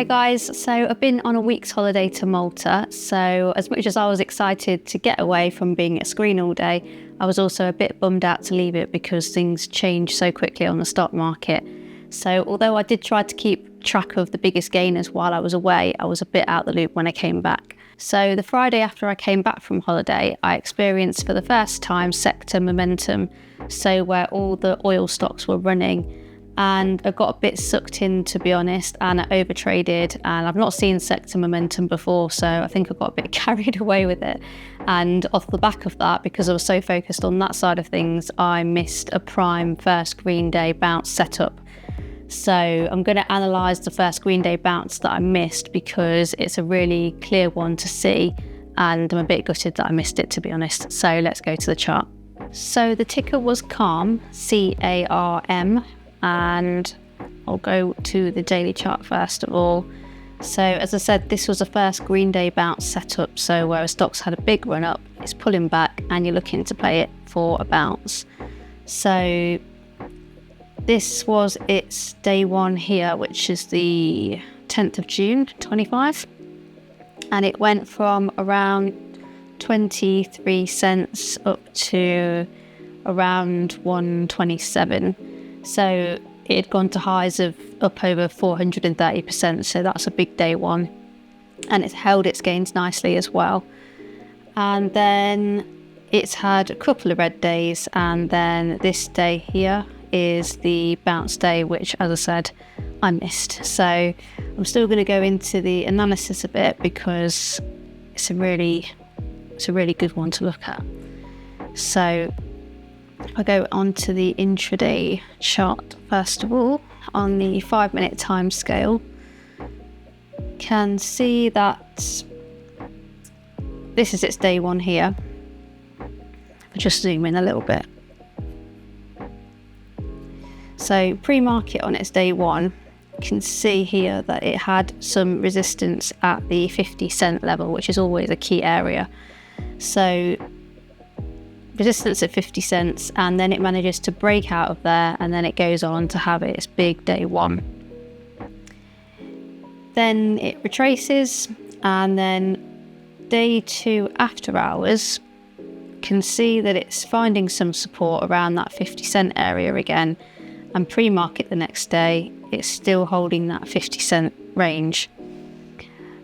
Hi guys, so I've been on a week's holiday to Malta, so as much as I was excited to get away from being at screen all day, I was also a bit bummed out to leave it because things change so quickly on the stock market. So although I did try to keep track of the biggest gainers while I was away, I was a bit out the loop when I came back. So the Friday after I came back from holiday, I experienced for the first time sector momentum, so where all the oil stocks were running. And I got a bit sucked in, to be honest, and I overtraded, and I've not seen sector momentum before, so I think I got a bit carried away with it. And off the back of that, because I was so focused on that side of things, I missed a prime first green day bounce setup. So I'm going to analyse the first green day bounce that I missed because it's a really clear one to see, and I'm a bit gutted that I missed it, to be honest. So let's go to the chart. So the ticker was CARM, C-A-R-M. And I'll go to the daily chart first of all. So as I said, this was a first green day bounce setup, so where stocks had a big run up, it's pulling back and you're looking to play it for a bounce. So this was its day one here, which is the 10th of June 25, and it went from around 23 cents up to around 127. So it had gone to highs of up over 430%, so that's a big day one. And it's held its gains nicely as well. And then it's had a couple of red days, and then this day here is the bounce day, which, as I said, I missed. So I'm still going to go into the analysis a bit because it's a really good one to look at. So I'll go on to the intraday chart first of all. On the 5-minute time scale, can see that this is its day one here. I'll just zoom in a little bit. So pre-market on its day one, you can see here that it had some resistance at the 50-cent level, which is always a key area. So resistance at 50 cents, and then it manages to break out of there, and then it goes on to have its big day one. Then it retraces, and then day two after hours, can see that it's finding some support around that 50-cent area again, and pre-market the next day it's still holding that 50-cent range.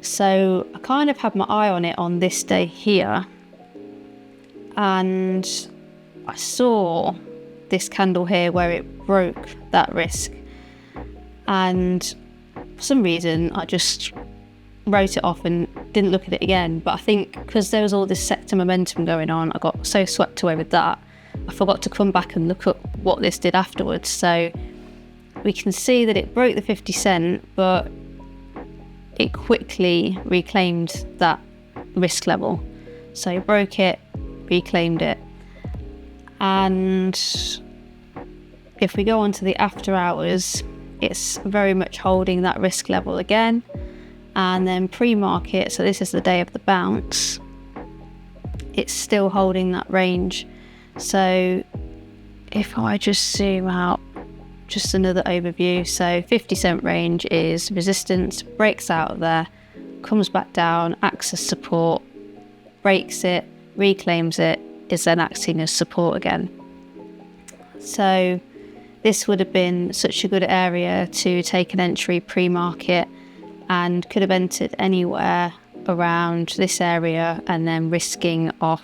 So I kind of had my eye on it on this day here, and I saw this candle here where it broke that risk, and for some reason I just wrote it off and didn't look at it again. But I think because there was all this sector momentum going on, I got so swept away with that, I forgot to come back and look up what this did afterwards. So we can see that it broke the 50 cent, but it quickly reclaimed that risk level. So it broke it, reclaimed it, and if we go on to the after hours, it's very much holding that risk level again. And then pre-market, so this is the day of the bounce, it's still holding that range. So if I just zoom out, just another overview, so 50-cent range is resistance, breaks out of there, comes back down, acts as support, breaks it, reclaims it, is then acting as support again. So this would have been such a good area to take an entry pre-market, and could have entered anywhere around this area and then risking off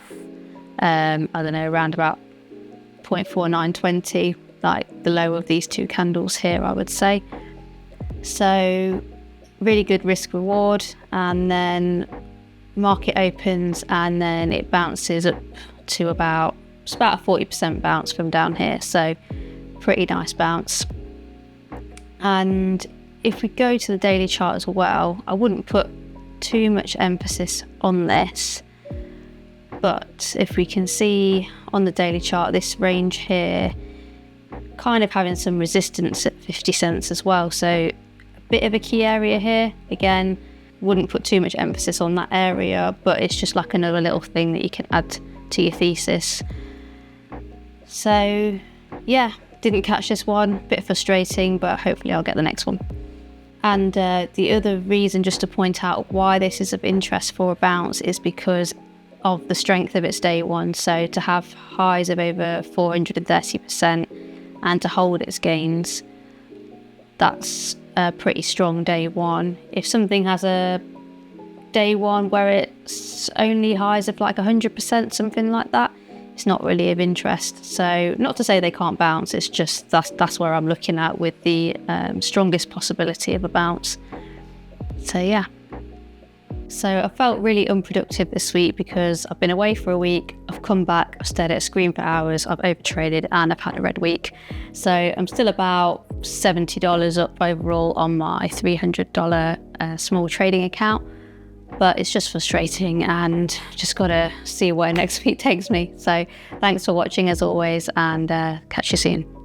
around about 0.4920, like the low of these two candles here, I would say. So really good risk reward, and then market opens and then it bounces up to it's about a 40% bounce from down here, so pretty nice bounce. And if we go to the daily chart as well, I wouldn't put too much emphasis on this, but if we can see on the daily chart, this range here kind of having some resistance at 50 cents as well, so a bit of a key area here. Again, wouldn't put too much emphasis on that area, but it's just like another little thing that you can add to your thesis. So yeah, didn't catch this one, bit frustrating, but hopefully I'll get the next one. And the other reason, just to point out why this is of interest for a bounce, is because of the strength of its day one. So to have highs of over 430% and to hold its gains, that's a pretty strong day one. If something has a day one where it's only highs of like 100%, something like that, it's not really of interest. So not to say they can't bounce, it's just that's where I'm looking at with the strongest possibility of a bounce. So yeah. So I felt really unproductive this week because I've been away for a week, I've come back, I've stared at a screen for hours, I've overtraded, and I've had a red week. So I'm still about $70 up overall on my $300 small trading account. But it's just frustrating and just got to see where next week takes me. So thanks for watching as always, and catch you soon.